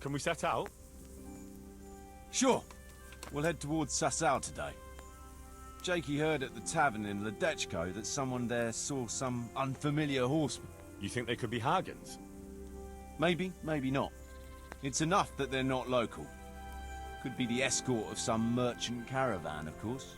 Can we set out? Sure. We'll head towards Sasau today. Jakey heard at the tavern in Ledechko that someone there saw some unfamiliar horseman. You think they could be Hargans? Maybe, maybe not. It's enough that they're not local. Could be the escort of some merchant caravan, of course.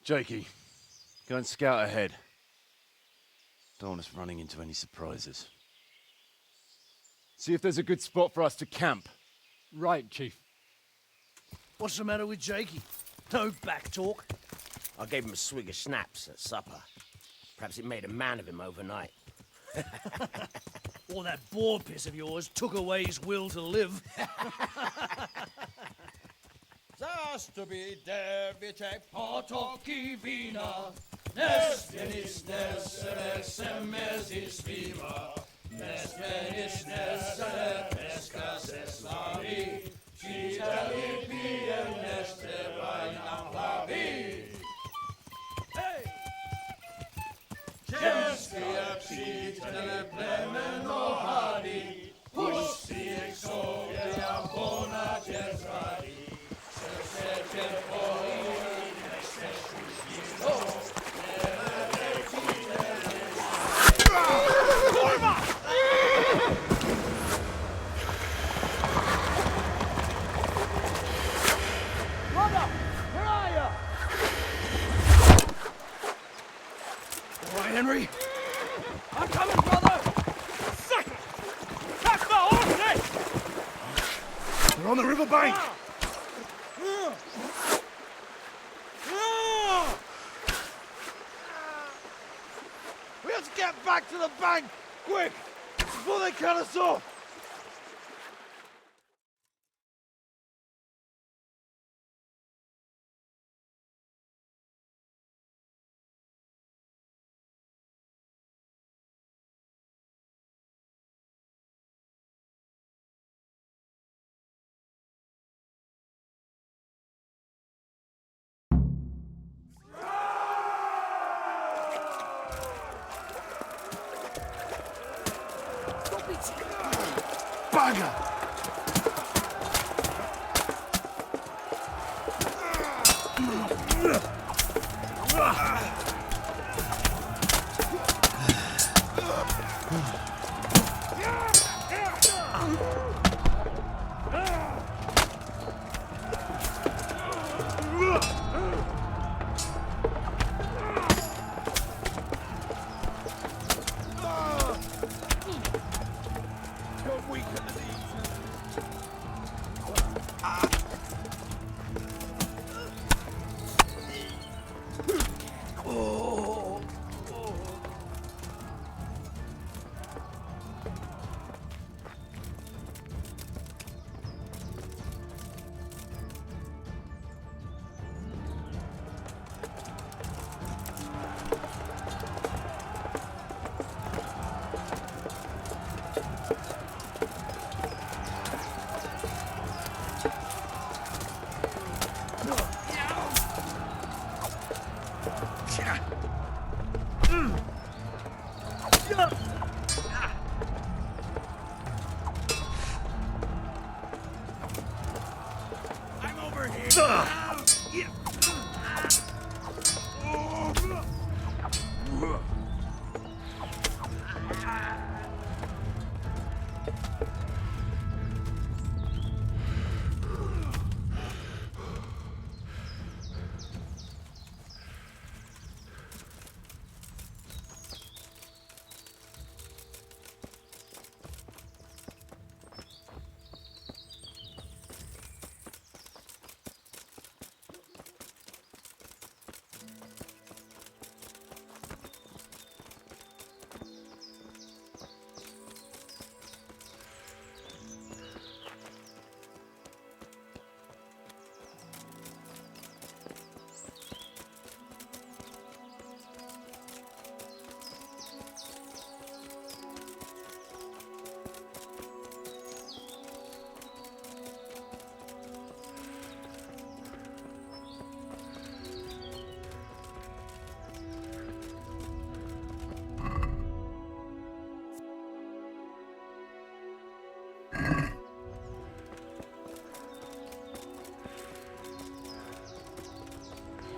Jakey, go and scout ahead. Don't want us running into any surprises. See if there's a good spot for us to camp. Right, Chief. What's the matter with Jakey? No back talk. I gave him a swig of schnapps at supper. Perhaps it made a man of him overnight. Or that boar piss of yours took away his will to live. Zastubi device potoki vina, nes venis nes semezis viva, nes venis nes pesca se slavi, citali piem nes te vainam plavi. Hey! Cestia citale plemen ohadi, pusti exodia bona cesradi. Henry? I'm coming, brother! Second! Catch the horses! They're on the river bank! We have to get back to the bank, quick, before they cut us off. Bugger!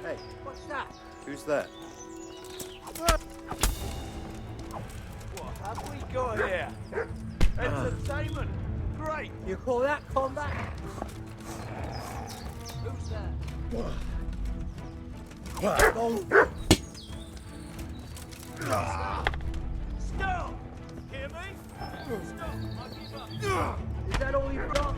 Hey, what's that? Who's there? What have we got here? Entertainment. Great. You call that combat? Who's there? Stop! Hear me? Stop! I give up. Is that all you've got?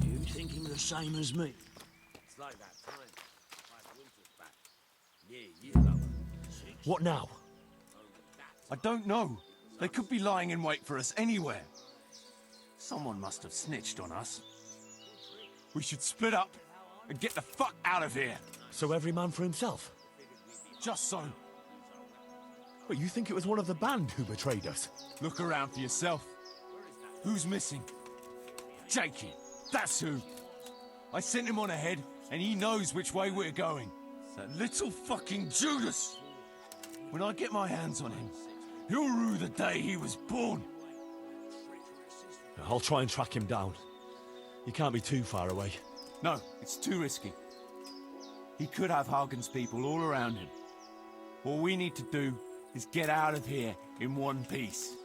You think him the same as me? It's like that time. 5 winters back. Yeah, you know. What now? I don't know. They could be lying in wait for us anywhere. Someone must have snitched on us. We should split up and get the fuck out of here. So every man for himself? Just so. But you think it was one of the band who betrayed us? Look around for yourself. Who's missing? Jakey. That's who. I sent him on ahead, and he knows which way we're going. That little fucking Judas! When I get my hands on him, he'll rue the day he was born. I'll try and track him down. He can't be too far away. No, it's too risky. He could have Hagen's people all around him. All we need to do is get out of here in one piece.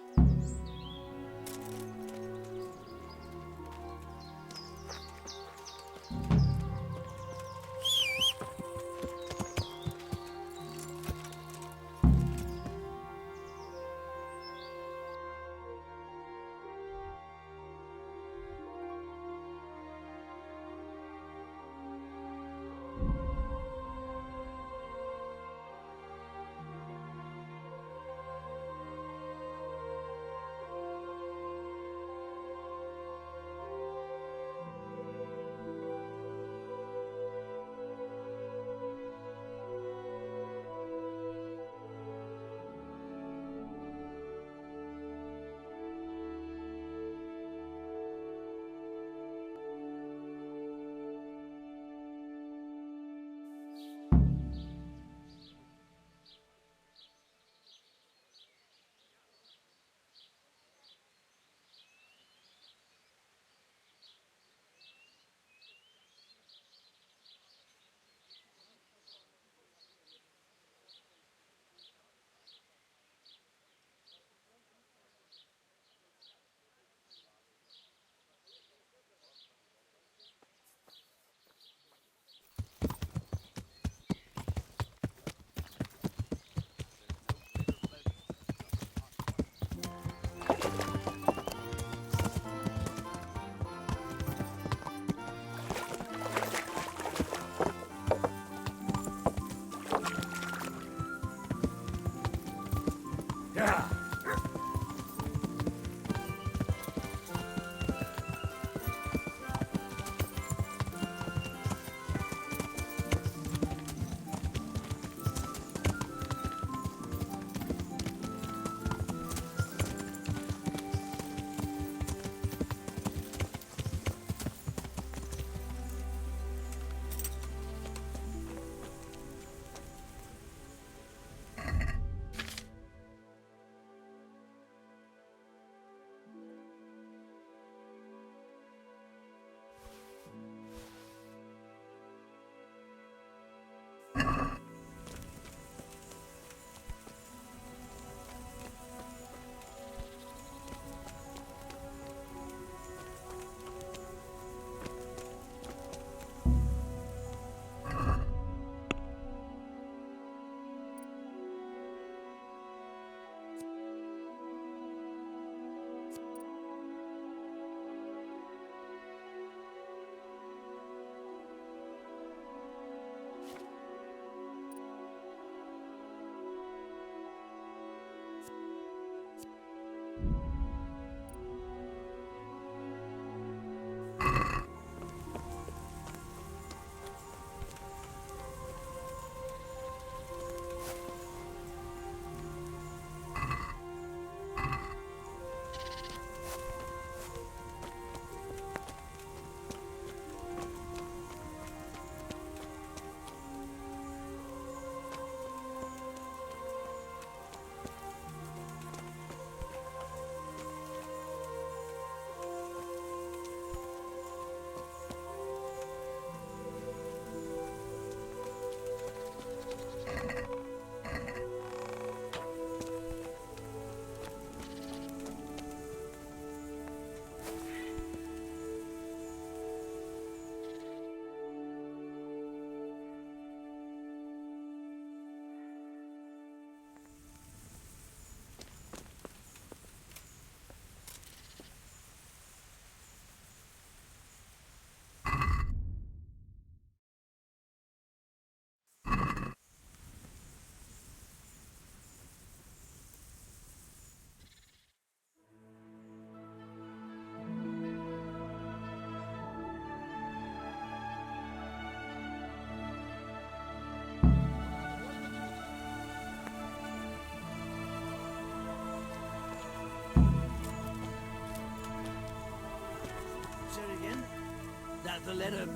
that the letter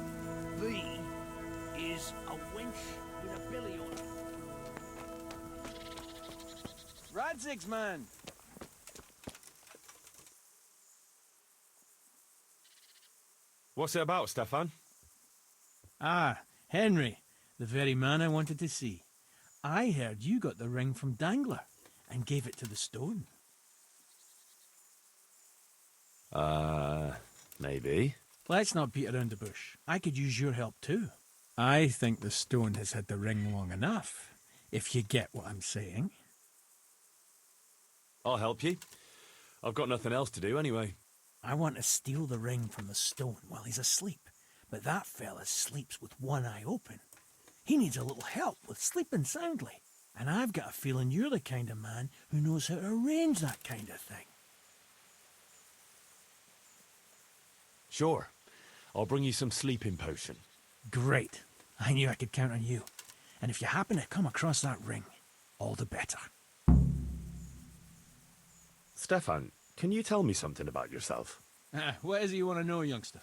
B is a wench with a billy on it. Radzig's man! What's it about, Stefan? Ah, Henry, the very man I wanted to see. I heard you got the ring from Dangler and gave it to the stone. Maybe. Let's not beat around the bush. I could use your help too. I think the stone has had the ring long enough, if you get what I'm saying. I'll help you. I've got nothing else to do anyway. I want to steal the ring from the stone while he's asleep, but that fella sleeps with one eye open. He needs a little help with sleeping soundly, and I've got a feeling you're the kind of man who knows how to arrange that kind of thing. Sure. I'll bring you some sleeping potion. Great. I knew I could count on you. And if you happen to come across that ring, all the better. Stefan, can you tell me something about yourself? What is it you want to know, youngster?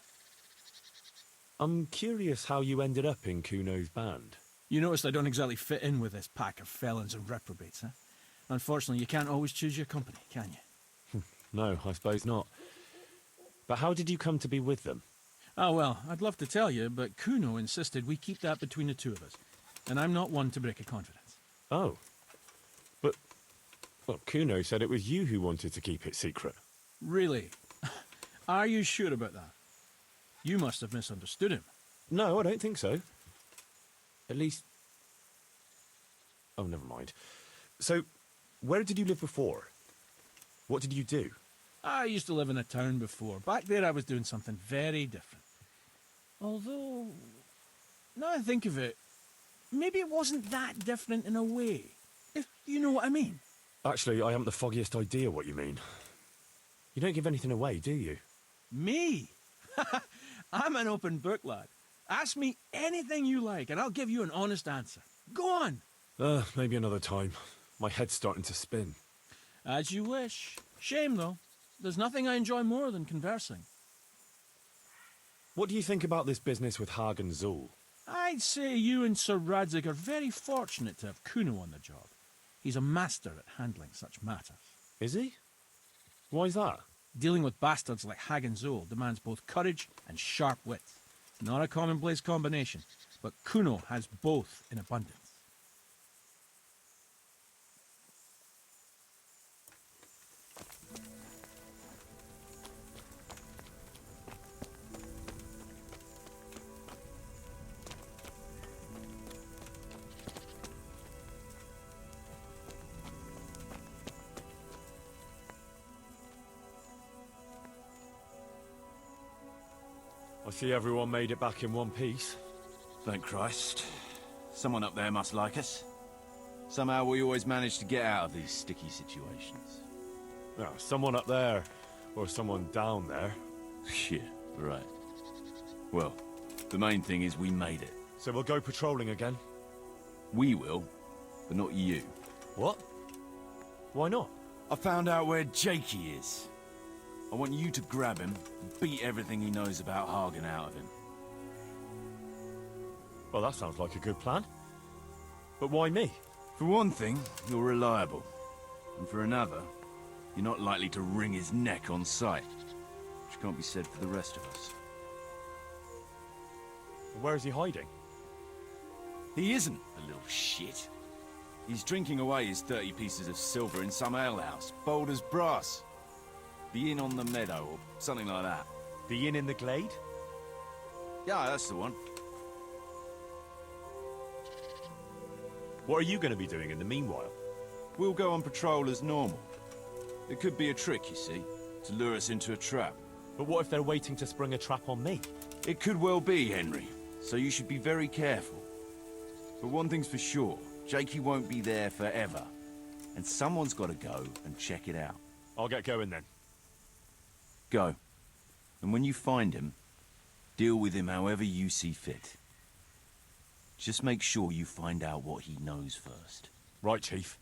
I'm curious how you ended up in Kuno's band. You noticed I don't exactly fit in with this pack of felons and reprobates, huh? Unfortunately, you can't always choose your company, can you? No, I suppose not. But how did you come to be with them? Oh, well, I'd love to tell you, but Kuno insisted we keep that between the two of us. And I'm not one to break a confidence. Oh. But, well, Kuno said it was you who wanted to keep it secret. Really? Are you sure about that? You must have misunderstood him. No, I don't think so. At least... Oh, never mind. So, where did you live before? What did you do? I used to live in a town before. Back there I was doing something very different. Although, now I think of it, maybe it wasn't that different in a way. If you know what I mean. Actually, I haven't the foggiest idea what you mean. You don't give anything away, do you? Me? I'm an open book, lad. Ask me anything you like, and I'll give you an honest answer. Go on. Maybe another time. My head's starting to spin. As you wish. Shame, though. There's nothing I enjoy more than conversing. What do you think about this business with Hagen Zul? I'd say you and Sir Radzig are very fortunate to have Kuno on the job. He's a master at handling such matters. Is he? Why's that? Dealing with bastards like Hagen Zul demands both courage and sharp wit. Not a commonplace combination, but Kuno has both in abundance. I see everyone made it back in one piece. Thank Christ. Someone up there must like us. Somehow we always manage to get out of these sticky situations. No, someone up there, or someone down there. Shit, right. Well, the main thing is we made it. So we'll go patrolling again? We will, but not you. What? Why not? I found out where Jakey is. I want you to grab him and beat everything he knows about Hagen out of him. Well, that sounds like a good plan. But why me? For one thing, you're reliable. And for another, you're not likely to wring his neck on sight. Which can't be said for the rest of us. Where is he hiding? He isn't, a little shit. He's drinking away his 30 pieces of silver in some alehouse, bold as brass. The inn on the meadow, or something like that. The inn in the glade? Yeah, that's the one. What are you going to be doing in the meanwhile? We'll go on patrol as normal. It could be a trick, you see, to lure us into a trap. But what if they're waiting to spring a trap on me? It could well be, Henry, so you should be very careful. But one thing's for sure, Jakey won't be there forever. And someone's got to go and check it out. I'll get going then. Go. And when you find him, deal with him however you see fit. Just make sure you find out what he knows first. Right, Chief.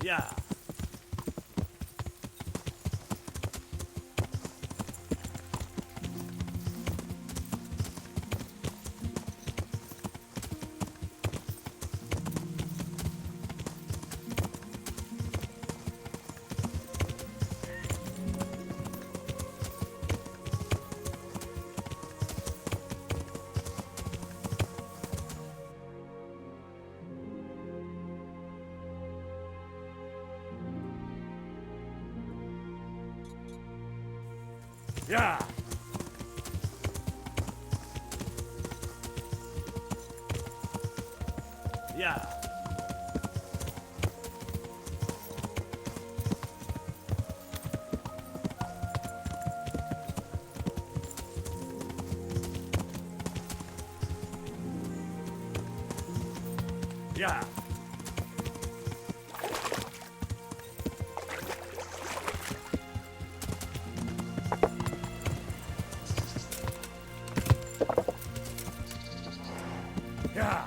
Yeah. Yeah. Yeah. Yeah. Yeah.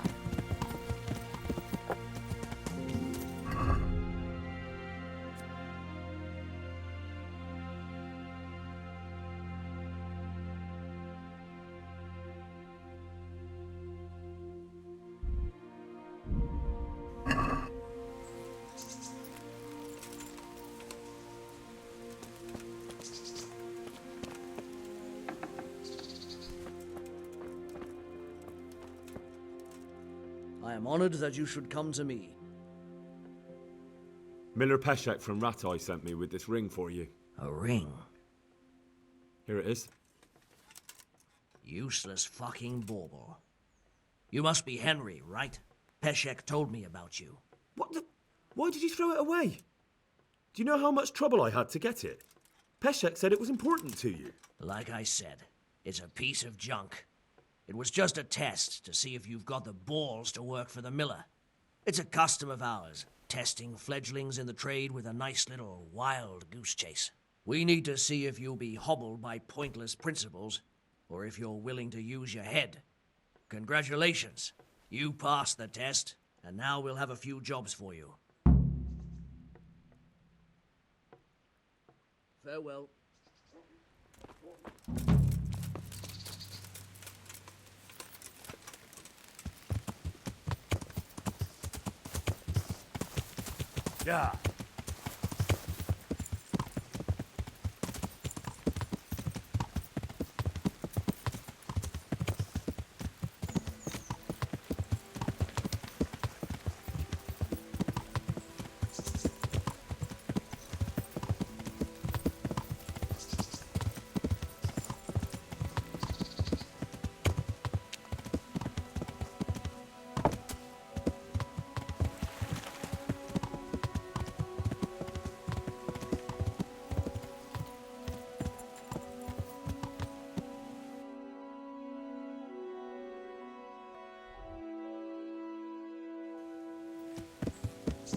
I am honored that you should come to me. Miller Peshek from Ratai sent me with this ring for you. A ring? Here it is. Useless fucking bauble. You must be Henry, right? Peshek told me about you. What the... Why did you throw it away? Do you know how much trouble I had to get it? Peshek said it was important to you. Like I said, it's a piece of junk. It was just a test to see if you've got the balls to work for the miller. It's a custom of ours, testing fledglings in the trade with a nice little wild goose chase. We need to see if you'll be hobbled by pointless principles, or if you're willing to use your head. Congratulations. You passed the test, and now we'll have a few jobs for you. Farewell. Yeah.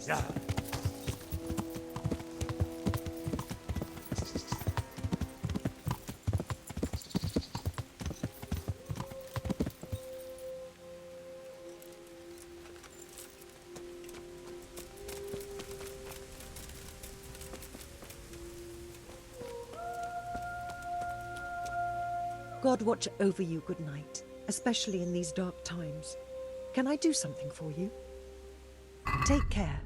Yeah. God watch over you, good night, especially in these dark times. Can I do something for you? Take care.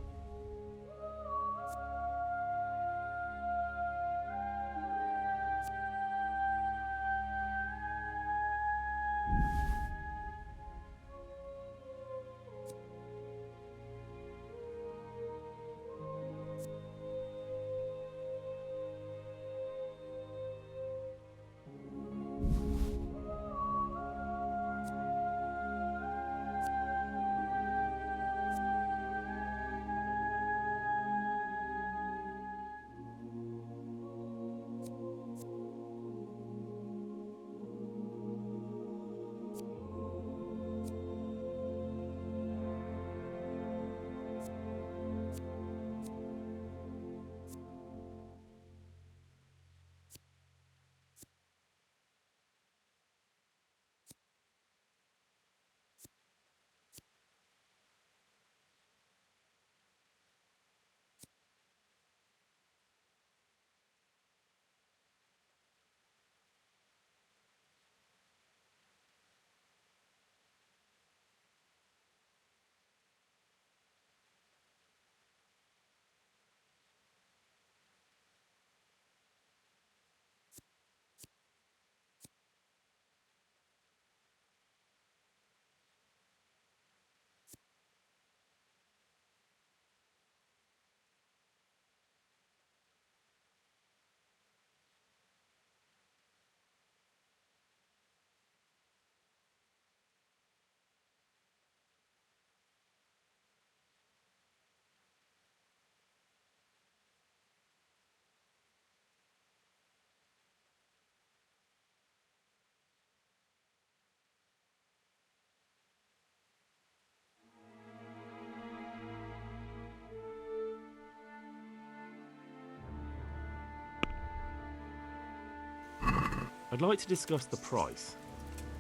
I'd like to discuss the price.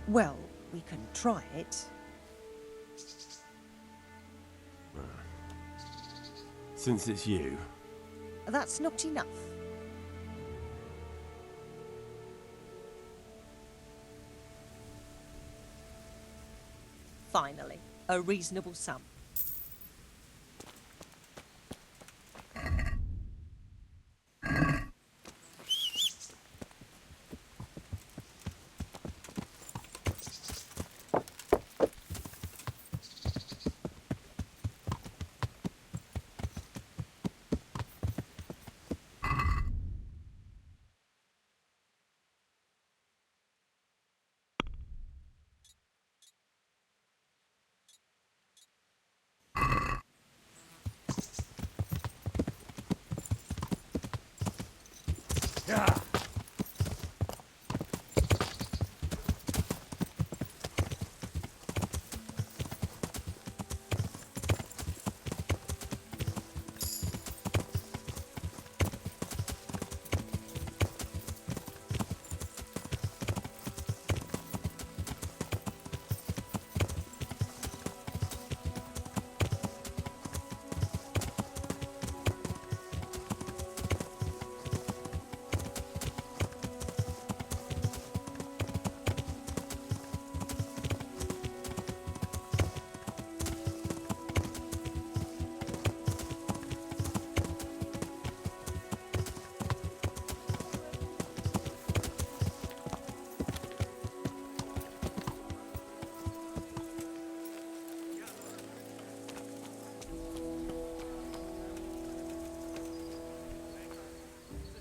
Well, we can try it. Since it's you, That's not enough. Finally, a reasonable sum.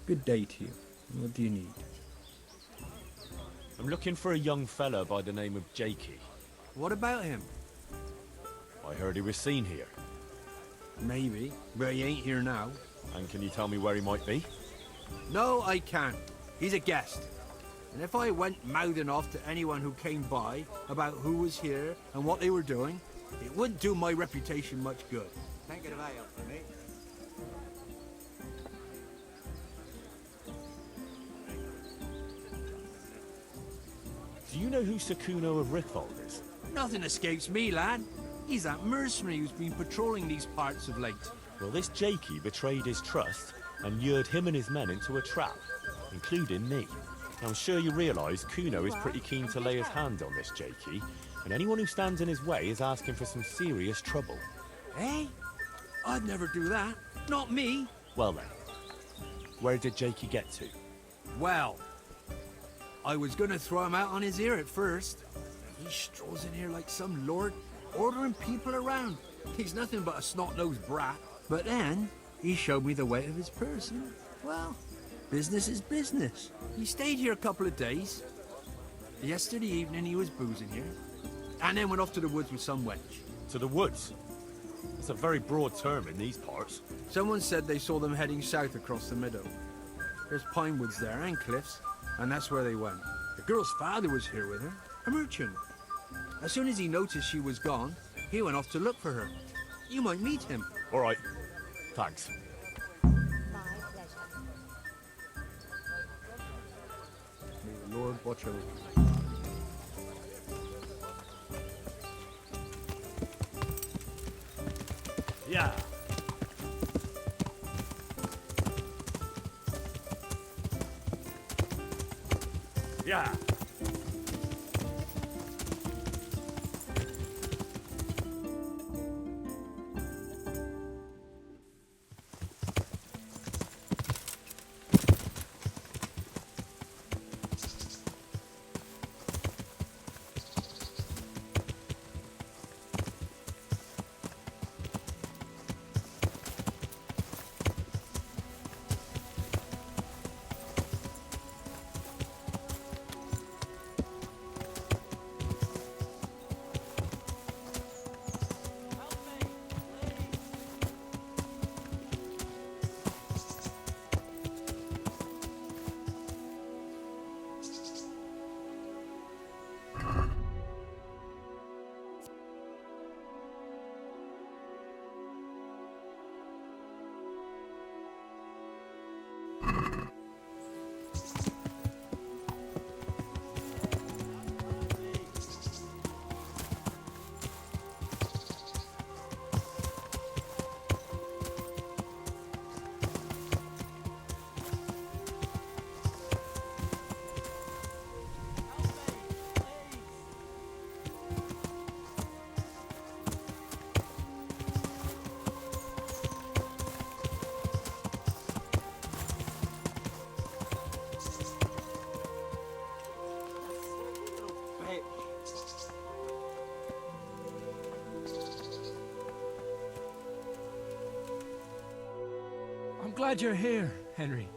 Good day to you. What do you need? I'm looking for a young fella by the name of Jakey. What about him? I heard he was seen here. Maybe, but he ain't here now. And can you tell me where he might be? No, I can't. He's a guest. And if I went mouthing off to anyone who came by about who was here and what they were doing, it wouldn't do my reputation much good. Can't get a eye up for me. Do you know who Sakuno of Rickfold is? Nothing escapes me, lad. He's that mercenary who's been patrolling these parts of late. Well, this Jakey betrayed his trust and lured him and his men into a trap, including me. Now, I'm sure you realise Kuno is pretty keen to lay his hand on this Jakey, and anyone who stands in his way is asking for some serious trouble. Hey? I'd never do that. Not me. Well then, where did Jakey get to? Well, I was gonna throw him out on his ear at first. He strolls in here like some lord, ordering people around. He's nothing but a snot-nosed brat. But then, he showed me the weight of his person. Well, business is business. He stayed here a couple of days. Yesterday evening he was boozing here. And then went off to the woods with some wench. To the woods? That's a very broad term in these parts. Someone said they saw them heading south across the meadow. There's pine woods there and cliffs, and that's where they went. The girl's father was here with her, a merchant. As soon as he noticed she was gone, he went off to look for her. You might meet him. All right. Thanks. May the Lord watch over you. Yeah. Yeah. I'm glad you're here, Henry.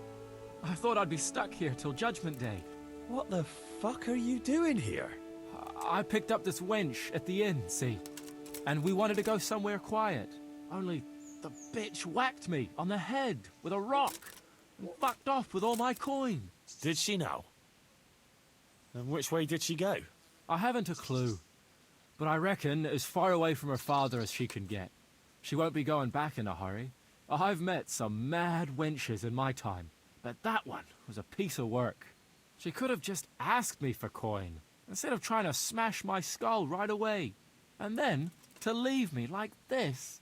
I thought I'd be stuck here till Judgment Day. What the fuck are you doing here? I picked up this wench at the inn, see? And we wanted to go somewhere quiet. Only the bitch whacked me on the head with a rock and fucked off with all my coin. Did she now? And which way did she go? I haven't a clue, but I reckon as far away from her father as she can get. She won't be going back in a hurry. I've met some mad wenches in my time, but that one was a piece of work. She could have just asked me for coin, instead of trying to smash my skull right away. And then to leave me like this.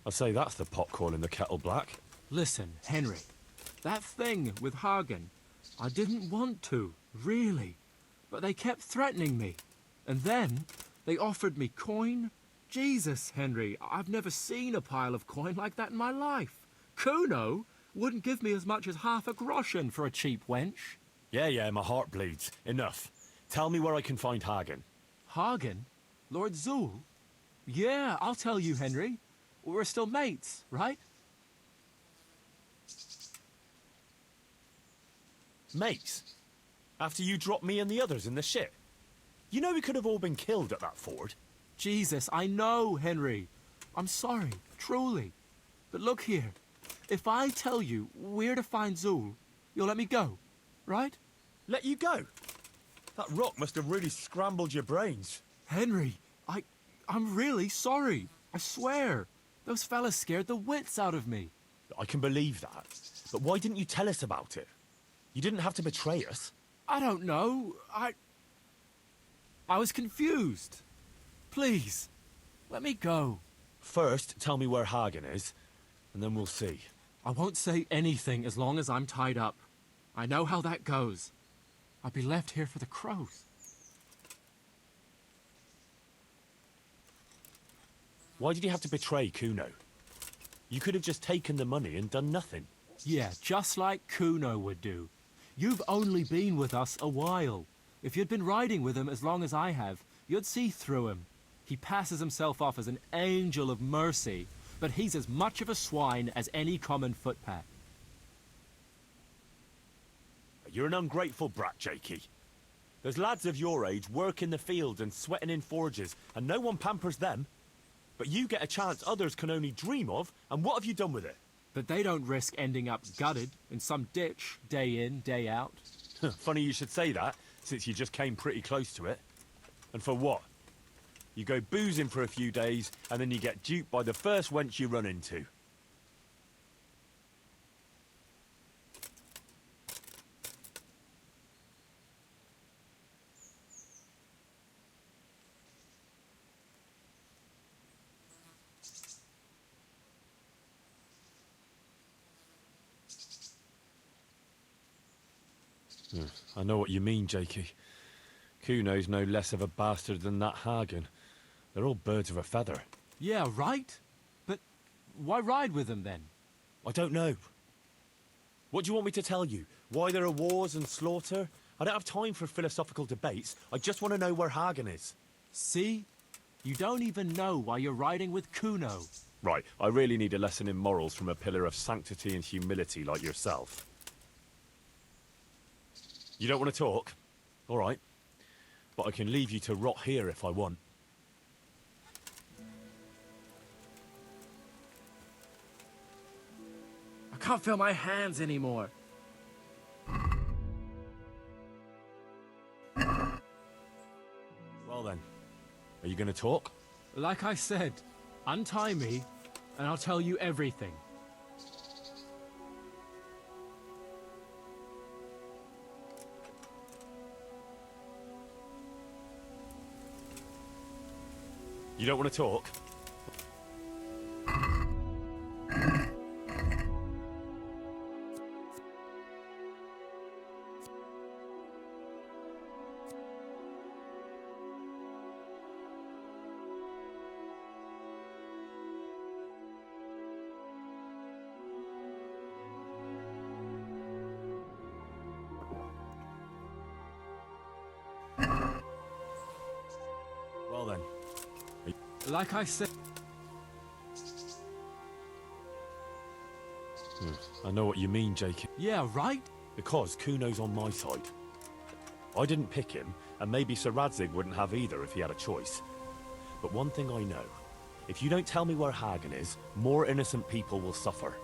I'd say that's the pot calling the kettle black. Listen, Henry, that thing with Hagen, I didn't want to, really. But they kept threatening me. And then they offered me coin. Jesus, Henry, I've never seen a pile of coin like that in my life. Kuno wouldn't give me as much as half a groschen for a cheap wench. Yeah, my heart bleeds. Enough. Tell me where I can find Hagen. Hagen? Lord Zool? Yeah, I'll tell you, Henry. We're still mates, right? Mates? After you dropped me and the others in the ship? You know we could have all been killed at that ford. Jesus, I know, Henry. I'm sorry, truly. But look here. If I tell you where to find Zool, you'll let me go, right? Let you go? That rock must have really scrambled your brains. Henry, I'm really sorry. I swear. Those fellas scared the wits out of me. I can believe that. But why didn't you tell us about it? You didn't have to betray us. I don't know. I was confused. Please, let me go. First, tell me where Hagen is, and then we'll see. I won't say anything as long as I'm tied up. I know how that goes. I'll be left here for the crows. Why did you have to betray Kuno? You could have just taken the money and done nothing. Yeah, just like Kuno would do. You've only been with us a while. If you'd been riding with him as long as I have, you'd see through him. He passes himself off as an angel of mercy, but he's as much of a swine as any common footpad. You're an ungrateful brat, Jakey. There's lads of your age work in the field and sweating in forges, and no one pampers them. But you get a chance others can only dream of, and what have you done with it? But they don't risk ending up gutted in some ditch, day in, day out. Funny you should say that, since you just came pretty close to it. And for what? You go boozing for a few days, and then you get duped by the first wench you run into. I know what you mean, Jakey. Kuno's no less of a bastard than that Hagen. They're all birds of a feather. Yeah, right? But why ride with them then? I don't know. What do you want me to tell you? Why there are wars and slaughter? I don't have time for philosophical debates. I just want to know where Hagen is. See? You don't even know why you're riding with Kuno. Right, I really need a lesson in morals from a pillar of sanctity and humility like yourself. You don't want to talk? All right. But I can leave you to rot here if I want. I can't feel my hands anymore. Well then, are you going to talk? Like I said, untie me, and I'll tell you everything. You don't want to talk? Like I said... I know what you mean, Jakey. Yeah, right? Because Kuno's on my side. I didn't pick him, and maybe Sir Radzig wouldn't have either if he had a choice. But one thing I know. If you don't tell me where Hagen is, more innocent people will suffer.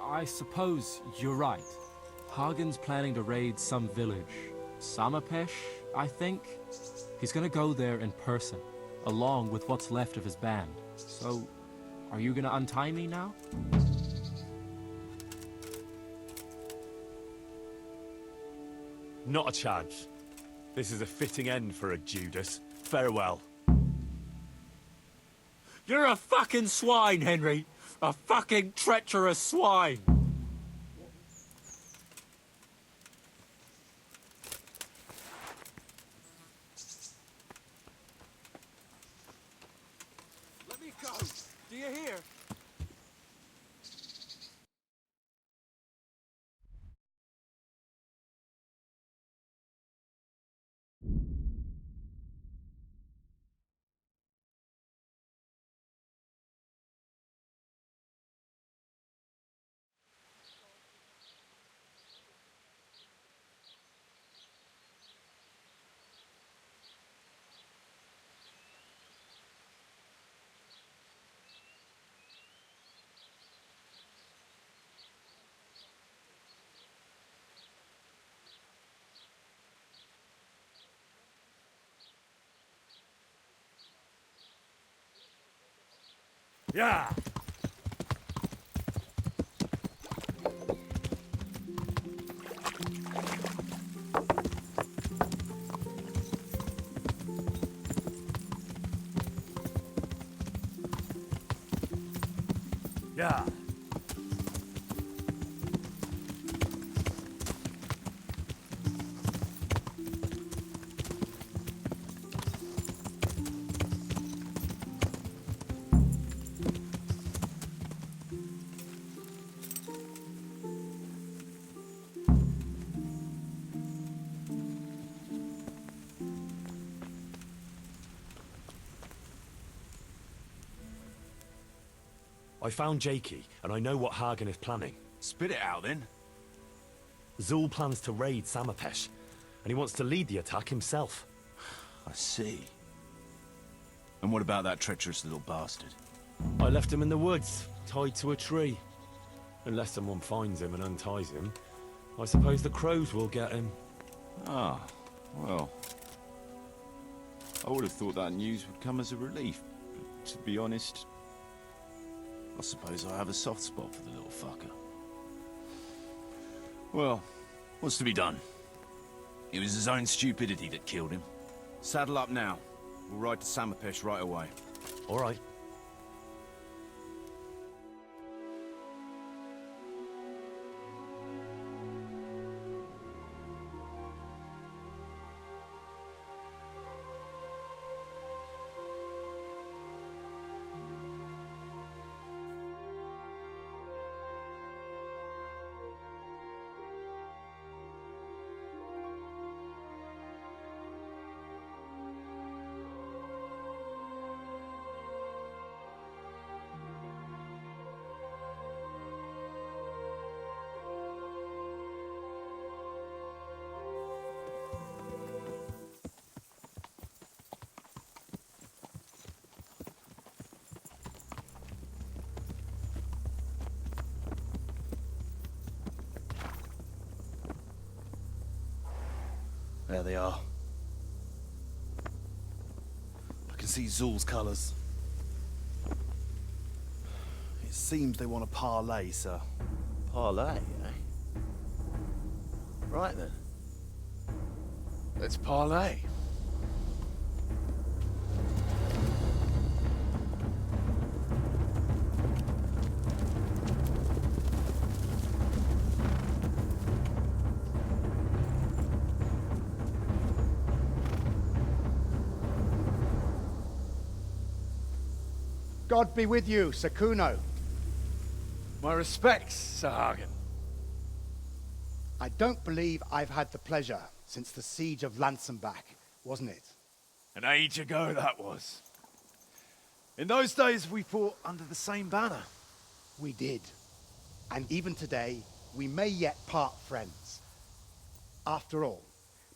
I suppose you're right. Hagen's planning to raid some village. Samapesh, I think? He's gonna go there in person, along with what's left of his band. So, are you gonna untie me now? Not a chance. This is a fitting end for a Judas. Farewell. You're a fucking swine, Henry! A fucking treacherous swine! Let me go! Do you hear? Yeah! Yeah! I found Jakey, and I know what Hagen is planning. Spit it out, then. Zul plans to raid Samapesh, and he wants to lead the attack himself. I see. And what about that treacherous little bastard? I left him in the woods, tied to a tree. Unless someone finds him and unties him, I suppose the crows will get him. Ah, well. I would have thought that news would come as a relief, but to be honest, I suppose I have a soft spot for the little fucker. Well, what's to be done? It was his own stupidity that killed him. Saddle up now. We'll ride to Samapesh right away. All right. There they are. I can see Zul's colours. It seems they want a parley, sir. Parlay, eh? Right then. Let's parley. God be with you, Sir Kuno. My respects, Sir Hagen. I don't believe I've had the pleasure since the siege of Lansenbach, wasn't it? An age ago that was. In those days, we fought under the same banner. We did. And even today, we may yet part friends. After all,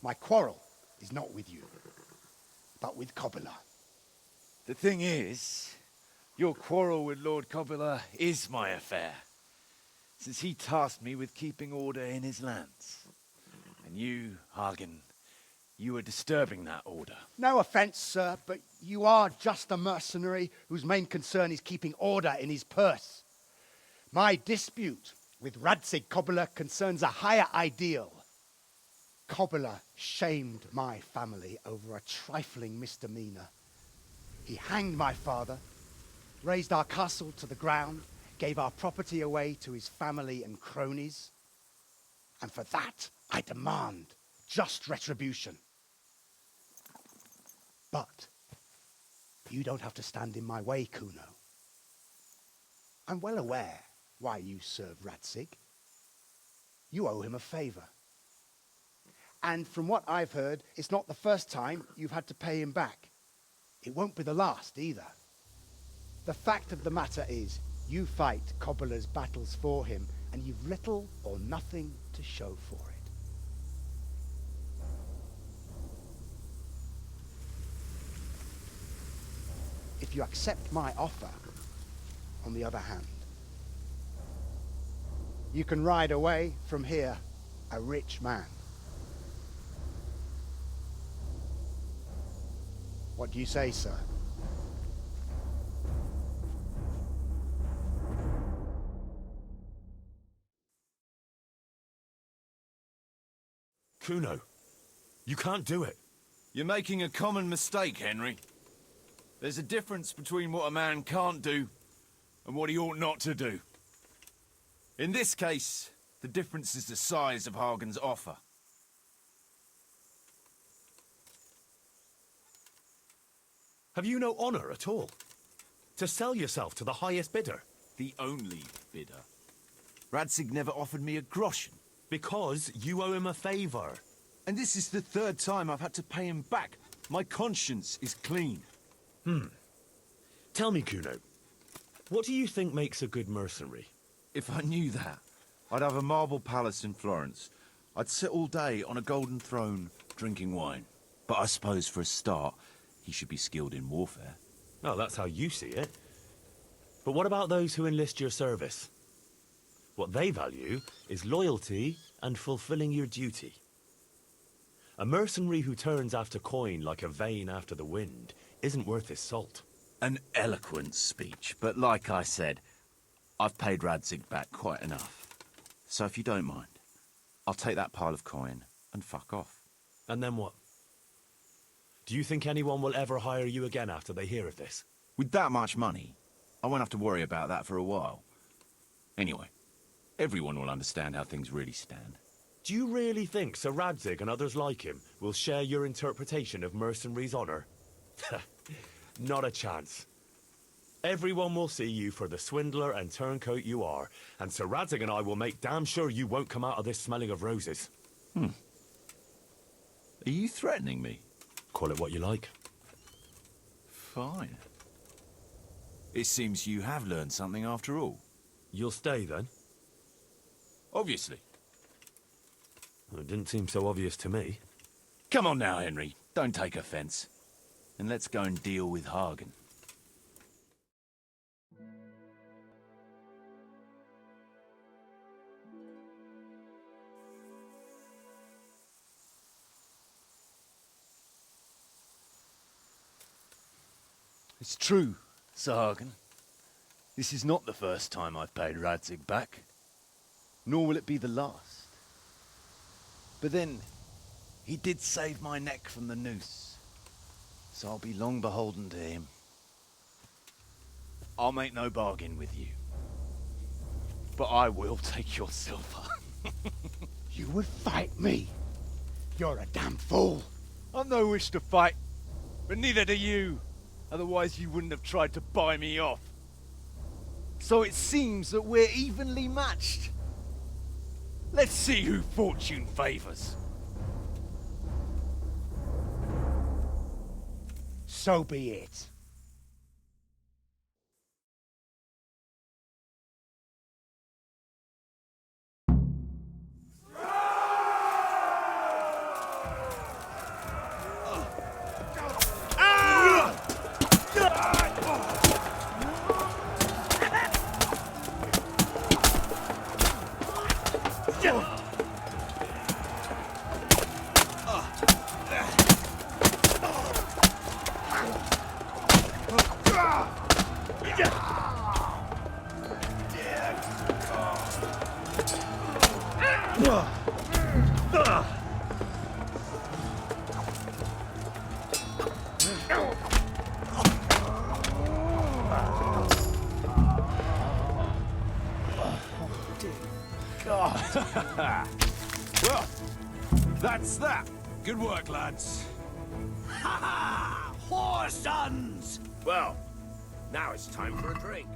my quarrel is not with you, but with Coppola. The thing is, your quarrel with Lord Coppola is my affair, since he tasked me with keeping order in his lands. And you, Hagen, you are disturbing that order. No offense, sir, but you are just a mercenary whose main concern is keeping order in his purse. My dispute with Radzig Coppola concerns a higher ideal. Coppola shamed my family over a trifling misdemeanor. He hanged my father, razed our castle to the ground, gave our property away to his family and cronies. And for that, I demand just retribution. But you don't have to stand in my way, Kuno. I'm well aware why you serve Radzig. You owe him a favor. And from what I've heard, it's not the first time you've had to pay him back. It won't be the last either. The fact of the matter is, you fight Cobbler's battles for him, and you've little or nothing to show for it. If you accept my offer, on the other hand, you can ride away from here a rich man. What do you say, sir? Kuno, you can't do it. You're making a common mistake, Henry. There's a difference between what a man can't do and what he ought not to do. In this case, the difference is the size of Hagen's offer. Have you no honor at all? To sell yourself to the highest bidder? The only bidder. Radzig never offered me a groschen. Because you owe him a favor. And this is the third time I've had to pay him back. My conscience is clean. Tell me, Kuno, what do you think makes a good mercenary? If I knew that, I'd have a marble palace in Florence. I'd sit all day on a golden throne, drinking wine. But I suppose for a start, he should be skilled in warfare. Oh, that's how you see it. But what about those who enlist your service? What they value is loyalty and fulfilling your duty. A mercenary who turns after coin like a vane after the wind isn't worth his salt. An eloquent speech, but like I said, I've paid Radzig back quite enough. So if you don't mind, I'll take that pile of coin and fuck off. And then what? Do you think anyone will ever hire you again after they hear of this? With that much money, I won't have to worry about that for a while. Anyway, everyone will understand how things really stand. Do you really think Sir Radzig and others like him will share your interpretation of mercenary's honor? Not a chance. Everyone will see you for the swindler and turncoat you are, and Sir Radzig and I will make damn sure you won't come out of this smelling of roses. Are you threatening me? Call it what you like. Fine. It seems you have learned something after all. You'll stay then? Obviously. Well, it didn't seem so obvious to me. Come on now, Henry. Don't take offense. And let's go and deal with Hagen. It's true, Sir Hagen. This is not the first time I've paid Radzig back. Nor will it be the last. But then, he did save my neck from the noose. So I'll be long beholden to him. I'll make no bargain with you. But I will take your silver. You would fight me? You're a damn fool. I've no wish to fight, but neither do you. Otherwise you wouldn't have tried to buy me off. So it seems that we're evenly matched. Let's see who fortune favors. So be it. Well, that's that. Good work, lads. Ha ha! Whore sons! Well, now it's time for a drink.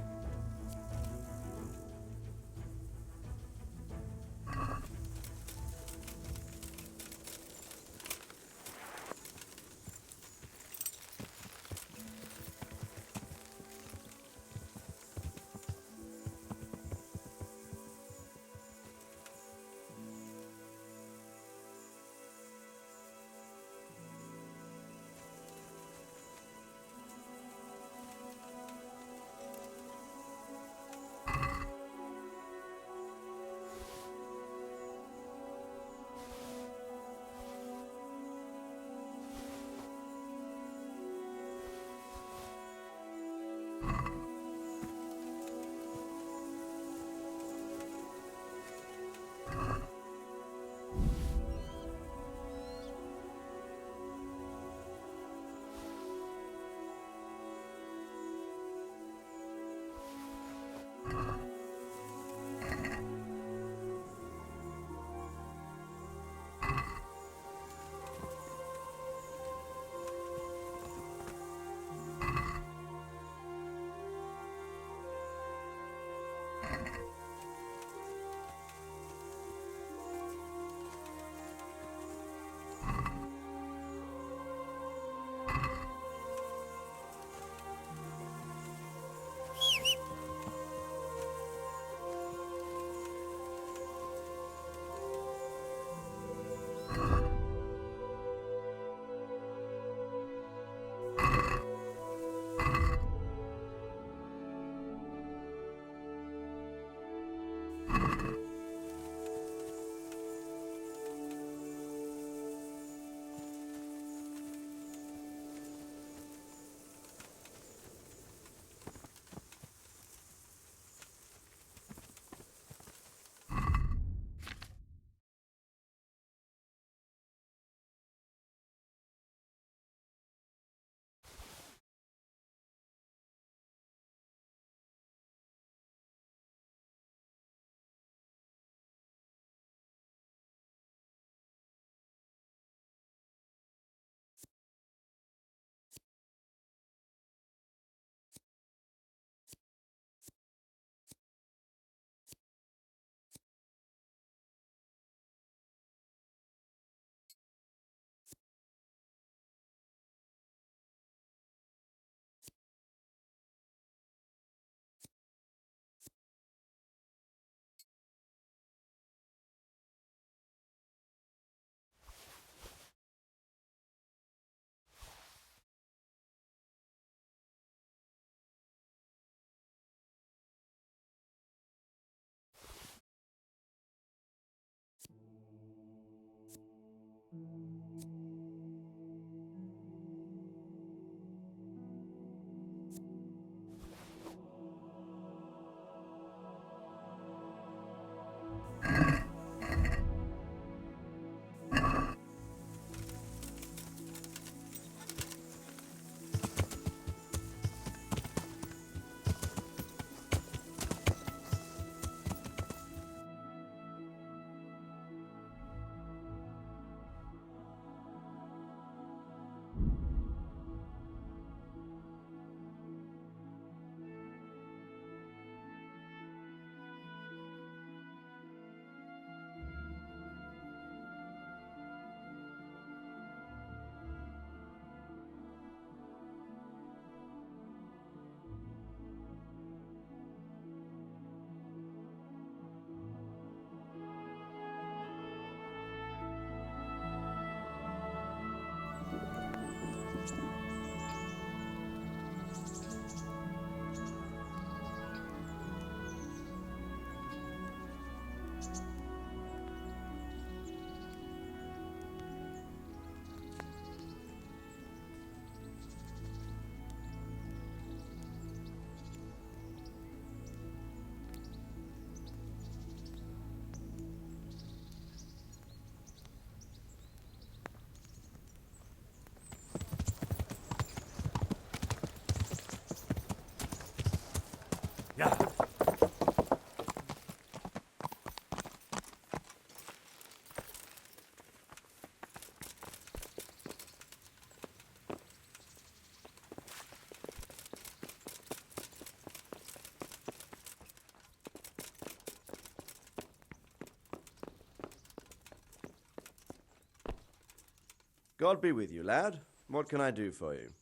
God be with you, lad. What can I do for you?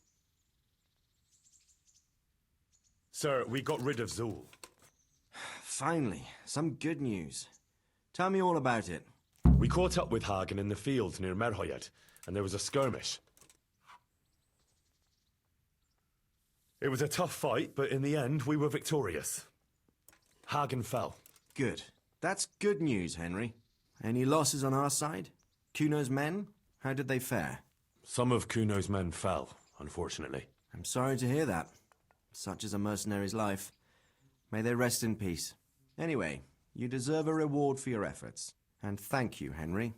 Sir, we got rid of Zool. Finally, some good news. Tell me all about it. We caught up with Hagen in the fields near Merhoyed, and there was a skirmish. It was a tough fight, but in the end, we were victorious. Hagen fell. Good. That's good news, Henry. Any losses on our side? Kuno's men? How did they fare? Some of Kuno's men fell, unfortunately. I'm sorry to hear that. Such is a mercenary's life. May they rest in peace. Anyway, you deserve a reward for your efforts. And thank you, Henry.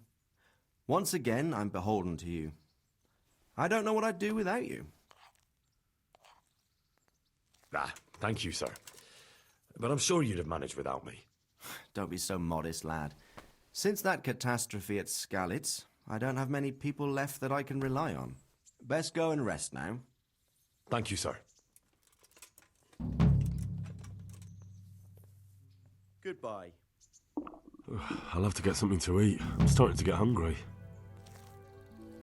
Once again, I'm beholden to you. I don't know what I'd do without you. Ah, thank you, sir. But I'm sure you'd have managed without me. Don't be so modest, lad. Since that catastrophe at Skalitz, I don't have many people left that I can rely on. Best go and rest now. Thank you, sir. Goodbye. I'll have to get something to eat. I'm starting to get hungry.